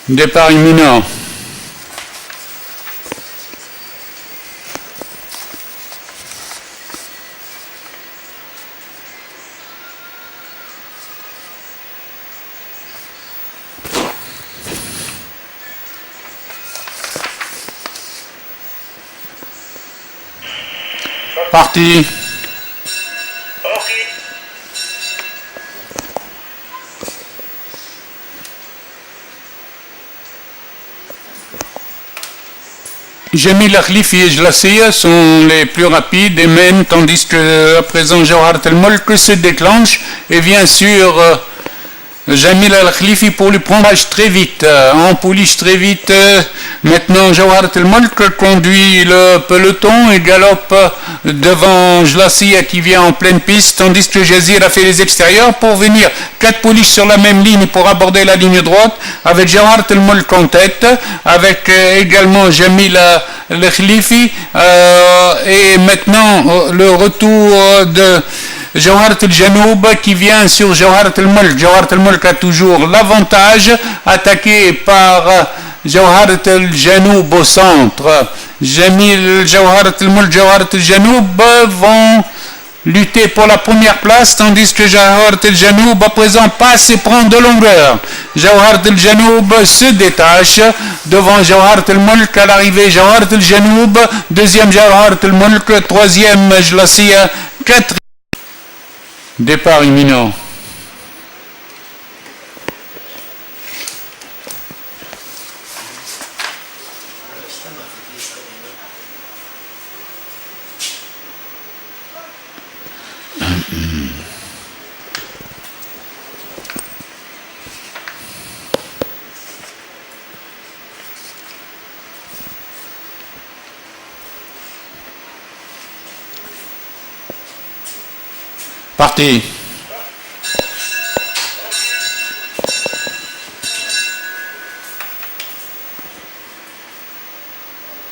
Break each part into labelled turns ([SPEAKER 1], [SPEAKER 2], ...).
[SPEAKER 1] Départ imminent. Parti. Jamil Khlifi et Jlassiya sont les plus rapides et mènent, tandis que à présent Jawharat al-Mulk se déclenche et vient sur Jamil Khlifi pour lui prendre très vite, en pouliche très vite. Maintenant Jawharat al-Mulk conduit le peloton et galope devant Jlassiya qui vient en pleine piste, tandis que Jazir a fait les extérieurs pour venir 4 pouliches sur la même ligne pour aborder la ligne droite, avec Jawharat al-Mulk en tête, avec également Jamil al-Khlifi, et maintenant le retour de Jawharat al-Janoub qui vient sur Jawharat al-Mulk. Jawharat al-Mulk a toujours l'avantage, attaqué par Jawharat al-Janoub au centre. Jamil, Jawharat al-Mulk, Jawharat al-Janoub vont lutter pour la première place, tandis que Jawharat al-Janoub à présent passe et prend de longueur. Jawharat al-Janoub se détache devant Jawharat al-Mulk à l'arrivée. Jawharat al-Janoub, deuxième Jawharat al-Mulk, troisième Jlassiya, quatrième. Départ imminent. Parti.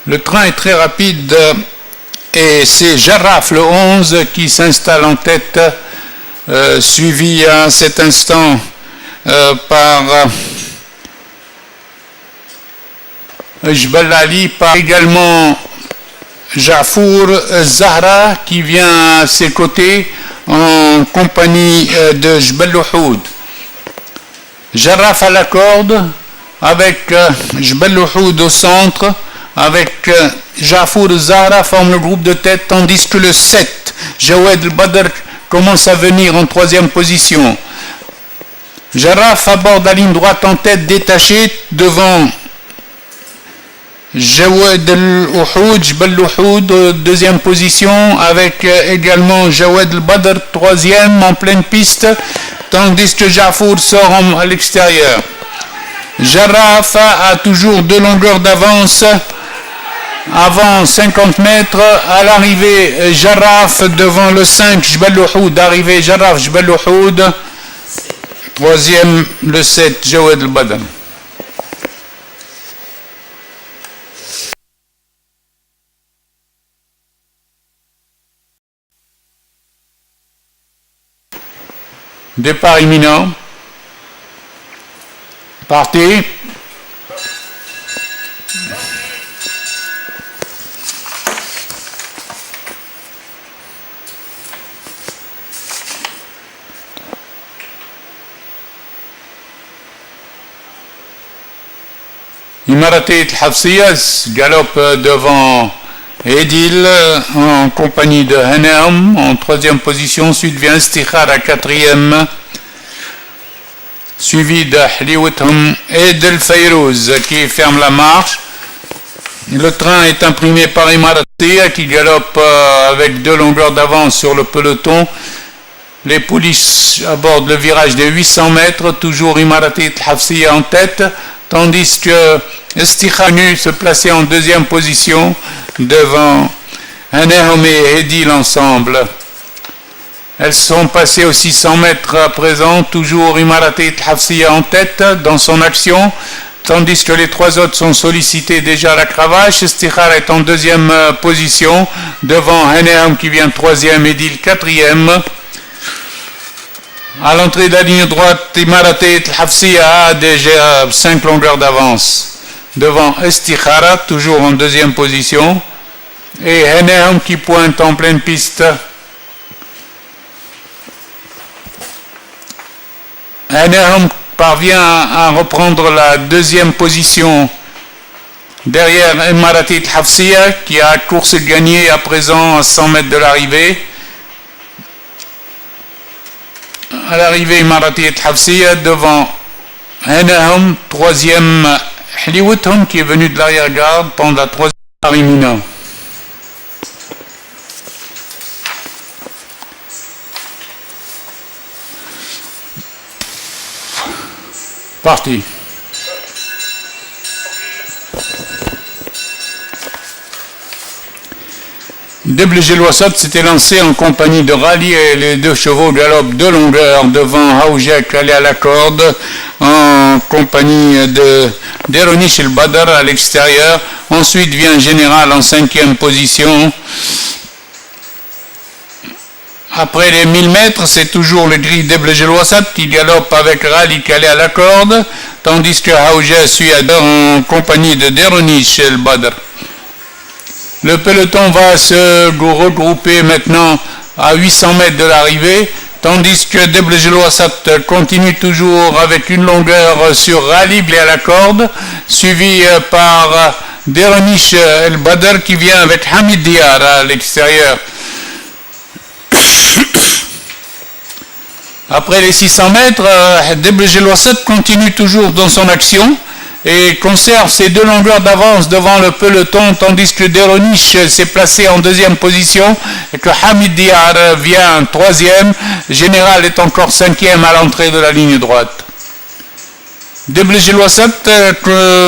[SPEAKER 1] Le train est très rapide et c'est Jarraf le 11 qui s'installe en tête, suivi à cet instant par Jbal Ali, par également Jafour Zahra qui vient à ses côtés en compagnie de Jbal Louhoud. Jarraf à la corde avec Jbal Louhoud au centre, avec Jafour Zahra forme le groupe de tête, tandis que le 7, Jawed al-Badr, commence à venir en troisième position. Jarraf aborde la ligne droite en tête, détaché devant Jawed al-Louhoud, Jbal Louhoud, deuxième position, avec également Jawed al-Badr, troisième en pleine piste, tandis que Jafour sort à l'extérieur. Jarraf a toujours 2 longueurs d'avance avant 50 mètres. À l'arrivée, Jarraf devant le 5, Jbal Louhoud, arrivée Jarraf, Jbal Louhoud, troisième le 7, Jawed al-Badr. Départ imminent. Parti. Imaratit al-Hafsiyas galope devant Edil en compagnie de Hanem en troisième position. Ensuite vient Istikhar à quatrième, suivi de Hliwitham et de Fayrouz qui ferme la marche. Le train est imprimé par Imaratia qui galope avec 2 longueurs d'avance sur le peloton. Les pouliches abordent le virage de 800 mètres, toujours Imaratit al-Hafsiya en tête, tandis que Istikhar se plaçait en deuxième position devant Hanehom et Edil ensemble. Elles sont passées aux 600 mètres à présent, toujours Imaratit al-Hafsiya en tête dans son action, tandis que les 3 autres sont sollicités déjà à la cravache. Istikhar est en deuxième position devant Hanehom qui vient troisième, Edil quatrième. À l'entrée de la ligne droite, Imaraté Al-Hafsiya a déjà 5 longueurs d'avance. Devant Istikhara, toujours en deuxième position. Et Heneham qui pointe en pleine piste. Heneham parvient à reprendre la deuxième position derrière Imaraté Al-Hafsiya qui a course gagnée à présent à 100 mètres de l'arrivée. À l'arrivée, Imaraté Al-Hafsiya devant Heneham, troisième Hliwitham qui est venu de l'arrière-garde pendant la troisième Arimina. Parti. Deblegel Wassat s'était lancé en compagnie de Rally et les 2 chevaux galopent de longueur devant Haoujek allé à la corde en compagnie de Deronish El Badr à l'extérieur. Ensuite vient Général en 5e position. Après les 1000 mètres, c'est toujours le gris Deblegel Wassat qui galope avec Rally calé à la corde, tandis que Haoujek suit en compagnie de Deronish El Badr. Le peloton va se regrouper maintenant à 800 mètres de l'arrivée, tandis que Deblegel Wassat continue toujours avec une longueur sur Rally blé à la corde, suivi par Deronish El Badr qui vient avec Hamid Diyar à l'extérieur. Après les 600 mètres, Deblegel Wassat continue toujours dans son action et conserve ses 2 longueurs d'avance devant le peloton, tandis que Deronish s'est placé en 2e position et que Hamid Diyar vient en 3e. Général est encore 5e à l'entrée de la ligne droite. Deblegel Wassat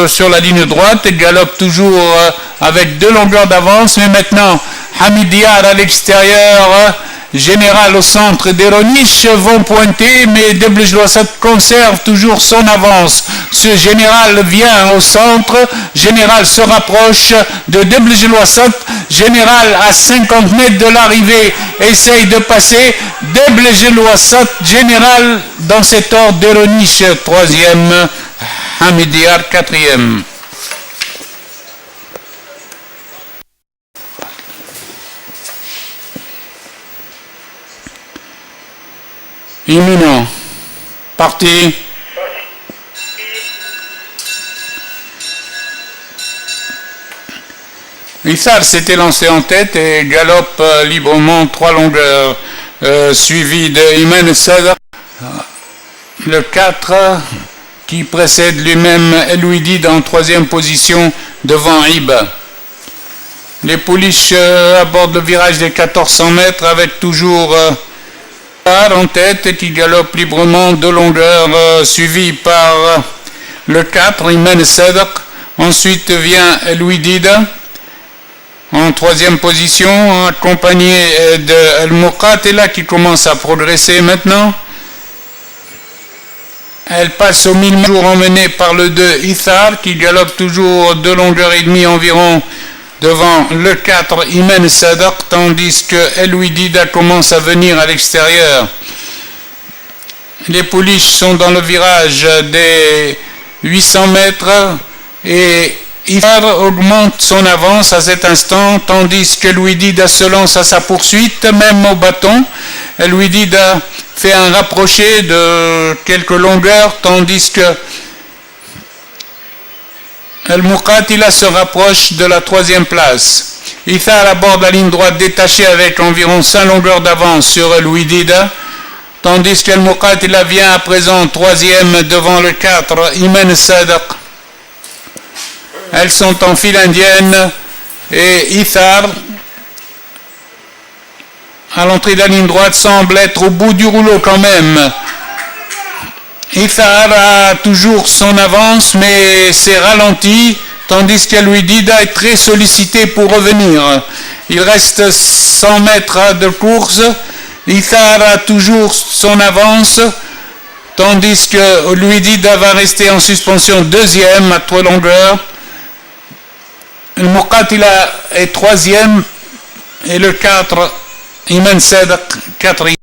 [SPEAKER 1] sur la ligne droite galope toujours avec 2 longueurs d'avance, mais maintenant Hamid Diyar à l'extérieur, Général au centre, Deronish vont pointer, mais Deblegel Wassat conserve toujours son avance. Ce Général vient au centre, Général se rapproche de Deblegel Wassat, Général à 50 mètres de l'arrivée essaye de passer, Deblegel Wassat, Général dans cet ordre, Deronish 3e, Hamid Diyar 4e. Imminent. Parti. Ithar s'était lancé en tête et galope librement 3 longueurs, suivi de Iman Sadr, le 4 qui précède lui-même Elouidid en 3e position devant Iba. Les pouliches abordent le virage des 1400 mètres avec toujours en tête et qui galope librement de longueur, suivi par le 4, Iman Sadr. Ensuite vient Elouidid en 3e position, accompagné de El Muqatila qui commence à progresser maintenant. Elle passe au 1000 mètres, emmenée par le 2 Ithar qui galope toujours 2 longueurs et demie environ devant le 4 Iman Sadr, tandis que Elouidid commence à venir à l'extérieur. Les pouliches sont dans le virage des 800 mètres et Ithar augmente son avance à cet instant, tandis que Elouidid se lance à sa poursuite, même au bâton. Elouidid fait un rapproché de quelques longueurs, tandis que El Muqatila se rapproche de la 3e place. Ithar aborde la ligne droite détachée avec environ 5 longueurs d'avance sur Elouidid, tandis qu'El Muqatila vient à présent 3e devant le 4 Iman Sadr. Elles sont en file indienne et Ithar, à l'entrée de la ligne droite, semble être au bout du rouleau quand même. Ithar a toujours son avance, mais c'est ralenti, tandis qu'Elouidid est très sollicité pour revenir. Il reste 100 mètres de course. Ithar a toujours son avance, tandis que Elouidid va rester en suspension 2e à 3 longueurs. Le Muqatila est 3e et le 4, Iman Sadr 4e.